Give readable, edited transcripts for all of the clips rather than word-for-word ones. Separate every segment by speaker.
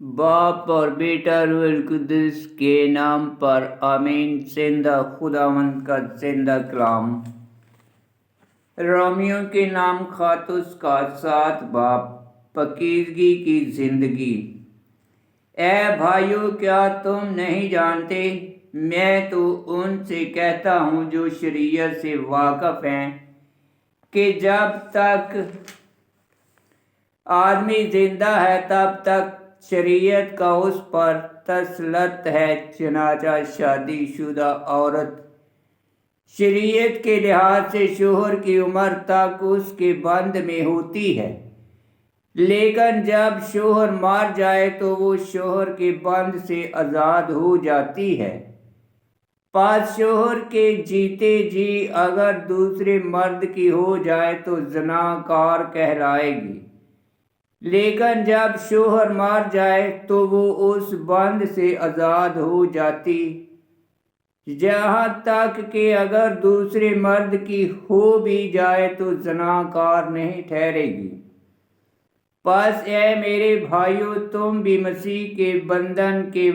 Speaker 1: बाप और बेटा रूहुल कुद्दुस के नाम पर आमीन। जिंदा खुदावंद का जिंदा कलाम। रोमियो के नाम खातुस का 7 बाप। पकीज़गी की जिंदगी। ए भाइयों, क्या तुम नहीं जानते? मैं तो उनसे कहता हूँ जो शरीयत से वाकिफ़ हैं कि जब तक आदमी जिंदा है तब तक शरीयत का उस पर तसल्लुत है। चनाचा शादीशुदा औरत शरीयत के लिहाज से शोहर की उम्र तक उसके बंद में होती है, लेकिन जब शोहर मर जाए तो वो शोहर के बंद से आज़ाद हो जाती है। पास शोहर के जीते जी अगर दूसरे मर्द की हो जाए तो ज़नाकार कहलाएगी, लेकिन जब शोहर मर जाए तो वो उस बंद से आज़ाद हो जाती, जहाँ तक कि अगर दूसरे मर्द की हो भी जाए तो ज़नाकार नहीं ठहरेगी। बस ए मेरे भाइयों, तुम भी मसीह के बदन के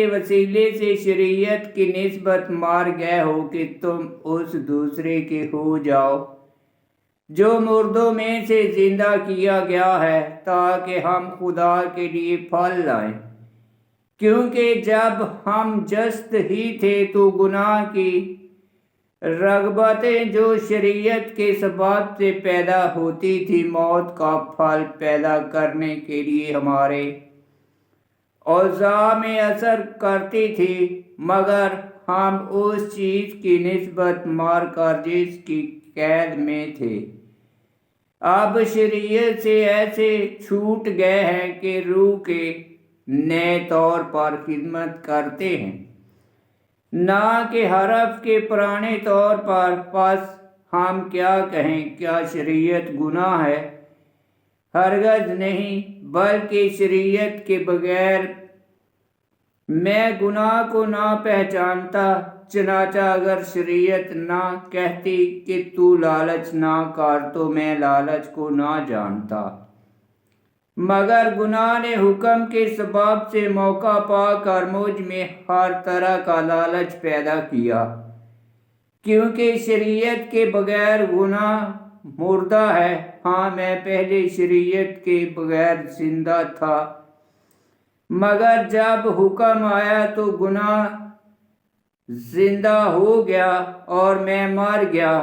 Speaker 1: वसीले से शरीयत की निस्बत मार गए हो कि तुम उस दूसरे के हो जाओ जो मुर्दों में से जिंदा किया गया है, ताकि हम खुदा के लिए फल लाएं। क्योंकि जब हम जस्त ही थे तो गुनाह की रग़बतें जो शरीयत के सबब से पैदा होती थी, मौत का फल पैदा करने के लिए हमारे औज़ा में असर करती थी। मगर हम उस चीज़ की निस्बत मार कर जिसकी कैद में थे, अब शरीयत से ऐसे छूट गए हैं कि रूह के नए तौर पर खिदमत करते हैं, ना कि हरफ के पुराने तौर पर। बस हम क्या कहें? क्या शरीयत गुनाह है? हरगज़ नहीं, बल्कि शरीयत के बगैर मैं गुनाह को ना पहचानता। चनाचा अगर शरीयत ना कहती कि तू लालच ना कर तो मैं लालच को ना जानता, मगर गुनाह ने हुक्म के सबब से मौका पाकर मुझ में हर तरह का लालच पैदा किया, क्योंकि शरीयत के बगैर गुनाह मुर्दा है। हाँ, मैं पहले शरीयत के बगैर जिंदा था, मगर जब हुक्म आया तो गुनाह जिंदा हो गया और मैं मर गया।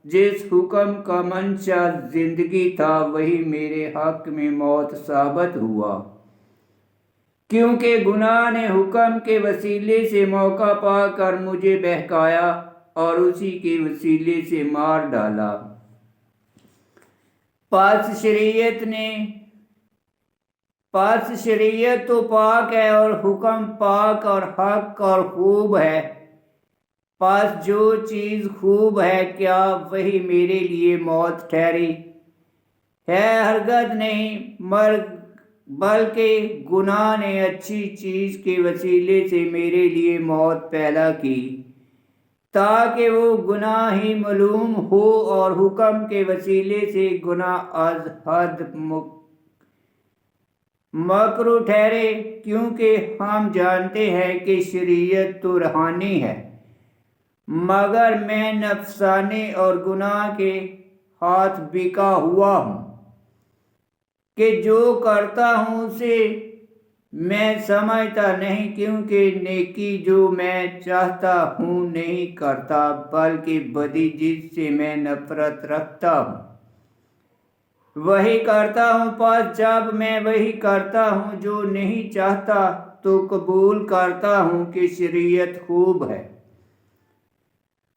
Speaker 1: जिस हुक्म का मंशा जिंदगी था वही मेरे हक में मौत साबित हुआ, क्योंकि गुनाह ने हुक्म के वसीले से मौका पाकर मुझे बहकाया और उसी के वसीले से मार डाला। पास शरीयत तो पाक है और हुक्म पाक और हक और खूब है। पास जो चीज़ खूब है, क्या वही मेरे लिए मौत ठहरी है? हरगज़ नहीं, बल्कि गुनाह ने अच्छी चीज़ के वसीले से मेरे लिए मौत पैदा की, ताकि वो गुनाह ही मालूम हो और हुक्म के वसीले से गुनाह अज़ हद मकरूह ठहरे। क्योंकि हम जानते हैं कि शरीयत तो रूहानी है, मगर मैं नफसानी और गुनाह के हाथ बिका हुआ हूँ कि जो करता हूँ उसे मैं समझता नहीं, क्योंकि नेकी जो मैं चाहता हूँ नहीं करता, बल्कि बदी जिससे मैं नफरत रखता हूँ वही करता हूँ। पर जब मैं वही करता हूँ जो नहीं चाहता तो कबूल करता हूँ कि शरीयत खूब है।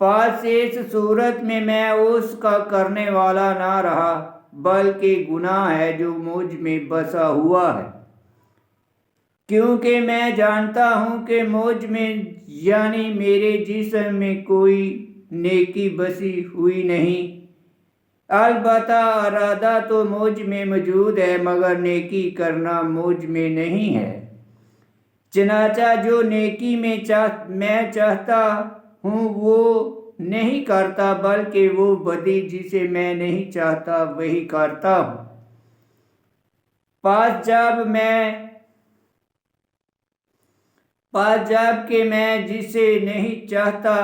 Speaker 1: पास इस सूरत में मैं उसका करने वाला ना रहा, बल्कि गुनाह है जो मुझ में बसा हुआ है। क्योंकि मैं जानता हूँ कि मुझ में यानी मेरे जिस्म में कोई नेकी बसी हुई नहीं। अलबत्ता इरादा तो मुझ में मौजूद है, मगर नेकी करना मुझ में नहीं है। चनाचा जो नेकी में मैं चाहता हूँ वो नहीं करता, बल्कि वो बदी जिसे मैं नहीं चाहता वही करता हूँ। पास जब कि मैं जिसे नहीं चाहता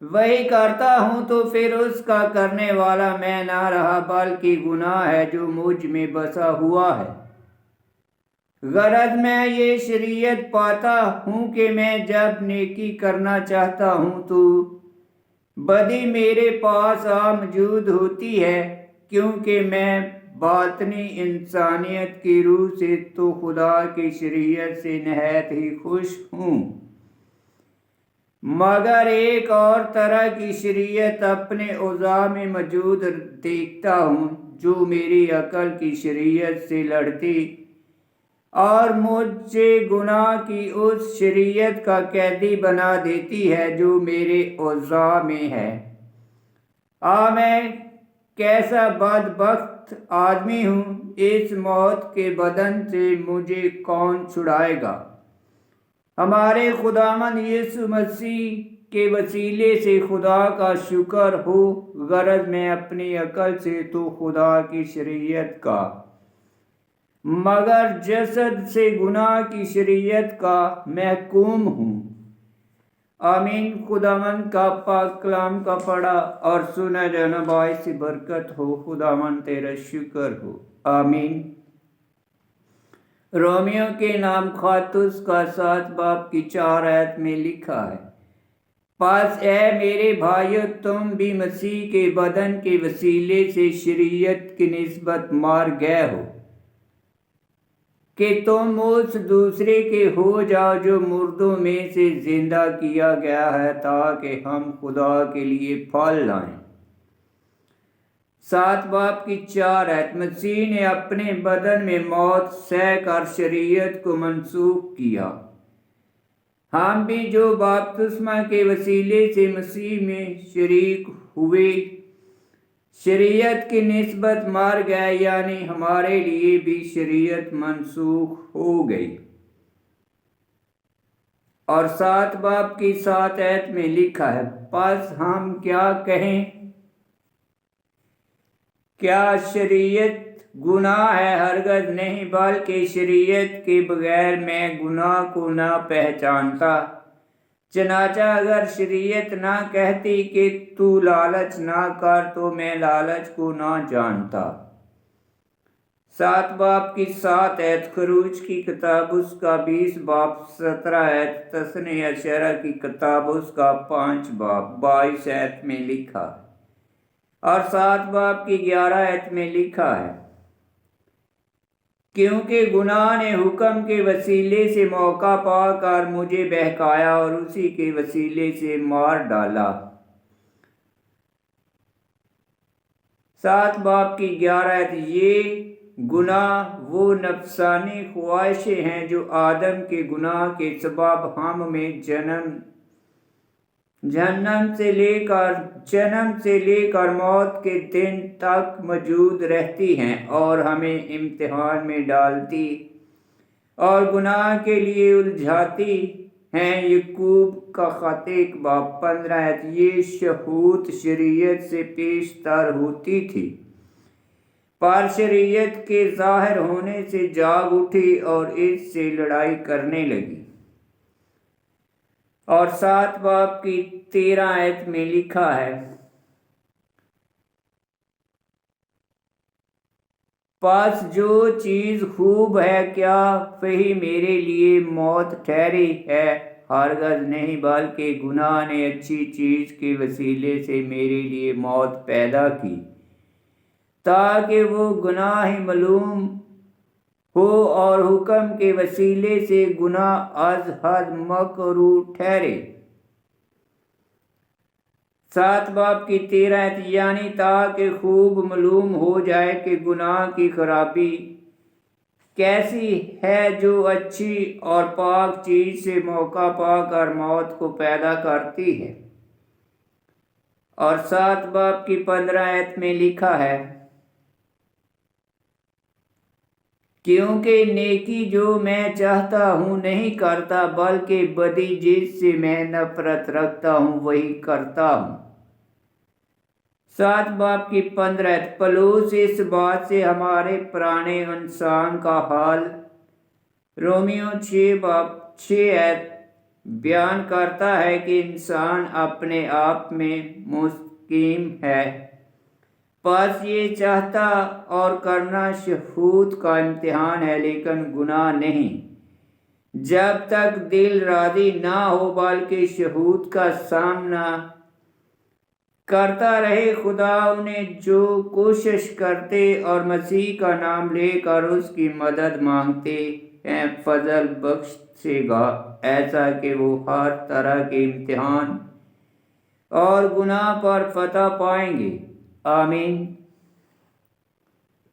Speaker 1: वही करता हूँ तो फिर उसका करने वाला मैं ना रहा बल्कि गुनाह है जो मुझ में बसा हुआ है। गरज मैं ये शरीयत पाता हूँ कि मैं जब नेकी करना चाहता हूँ तो बदी मेरे पास आ मौजूद होती है, क्योंकि मैं बातनी इंसानियत की रूह से तो खुदा की शरीयत से नहायत ही खुश हूँ, मगर एक और तरह की शरीयत अपने औज़ा में मौजूद देखता हूँ जो मेरी अकल की शरीयत से लड़ती और मुझे गुनाह की उस शरीयत का कैदी बना देती है जो मेरे औज़ा में है। मैं कैसा बदबख्त आदमी हूँ, इस मौत के बदन से मुझे कौन छुड़ाएगा। हमारे खुदावंद यीशु मसीह के वसीले से खुदा का शुक्र हो। गरज मैं अपनी अकल से तो खुदा की शरीयत का, मगर जसद से गुनाह की शरीयत का महकूम हूँ। आमीन। खुदावंद का पाक कलाम का पढ़ा और सुना जाना बाइस बरकत हो। खुदावंद तेरा शुक्र हो। आमीन। रोमियो के नाम खातुस का 7 बाब की 4 आयत में लिखा है, पास ए मेरे भाइयों, तुम भी मसीह के बदन के वसीले से शरीयत की निस्बत मार गए हो कि तुम उस दूसरे के हो जाओ जो मुर्दों में से जिंदा किया गया है, ताकि हम खुदा के लिए फल लाएं। 7 बाब की 4 आयत। मसीह ने अपने बदन में मौत सह कर शरीयत को मनसूख किया। हम भी जो बपतिस्मा के वसीले से मसीह में शरीक हुए शरीयत की निस्बत मार गए, यानी हमारे लिए भी शरीयत मनसूख हो गई। और 7 बाब की 7 आयत में लिखा है, बस हम क्या कहें, क्या शरीयत गुनाह है? हरगज नहीं, बल्कि शरीयत के बगैर मैं गुनाह को ना पहचानता। चनाचा अगर शरीयत ना कहती कि तू लालच ना कर, तो मैं लालच को ना जानता। 7 बाब की 7 आयत। खरूज की किताब उसका 20 बाब 17 आयत। तस्नीह अशरा की किताब उसका 5 बाब 22 आयत में लिखा। और 7 बाब की 11 आयत में लिखा है, क्योंकि गुनाह ने हुक्म के वसीले से मौका पाकर मुझे बहकाया और उसी के वसीले से मार डाला। 7 बाब की 11 आयत। ये गुनाह वो नफसानी ख्वाहिशें हैं जो आदम के गुनाह के सबब हम में जन्म से लेकर मौत के दिन तक मौजूद रहती हैं और हमें इम्तिहान में डालती और गुनाह के लिए उलझाती हैं। यकूब का खत 1 बाब 15 आयत। ये शहूत शरीयत से पेशतर होती थी, पर शरीयत के ज़ाहिर होने से जाग उठी और इससे लड़ाई करने लगी। और 7 बाब की 13 आयत में लिखा है, पास जो चीज़ खूब है क्या वही मेरे लिए मौत ठहरी है? हरगज नहीं, बल्कि गुनाह ने अच्छी चीज़ के वसीले से मेरे लिए मौत पैदा की, ताकि वो गुनाह ही मालूम हो और हुक्म के वसीले से गुनाह अज हद मकरूह ठहरे। 7 बाब की 13 आयत। यानी ताकि खूब मालूम हो जाए कि गुनाह की खराबी कैसी है, जो अच्छी और पाक चीज से मौका पाकर मौत को पैदा करती है। और 7 बाब की 15 आयत में लिखा है, क्योंकि नेकी जो मैं चाहता हूँ नहीं करता, बल्कि बदी जिससे मैं नफरत रखता हूँ वही करता हूँ। 7 बाब की 15 पलूस इस बात से हमारे पुराने इंसान का हाल रोमियो 6 बाब 6 बयान करता है कि इंसान अपने आप में मुस्तकीम है, बस ये चाहता और करना शहूद का इम्तिहान है, लेकिन गुनाह नहीं। जब तक दिल राजी ना हो बल्कि शहूद का सामना करता रहे, खुदा उन्हें जो कोशिश करते और मसीह का नाम लेकर उसकी मदद मांगते हैं फजल बख्शेगा, ऐसा कि वो हर तरह के इम्तिहान और गुनाह पर फतह पाएंगे। आमीन।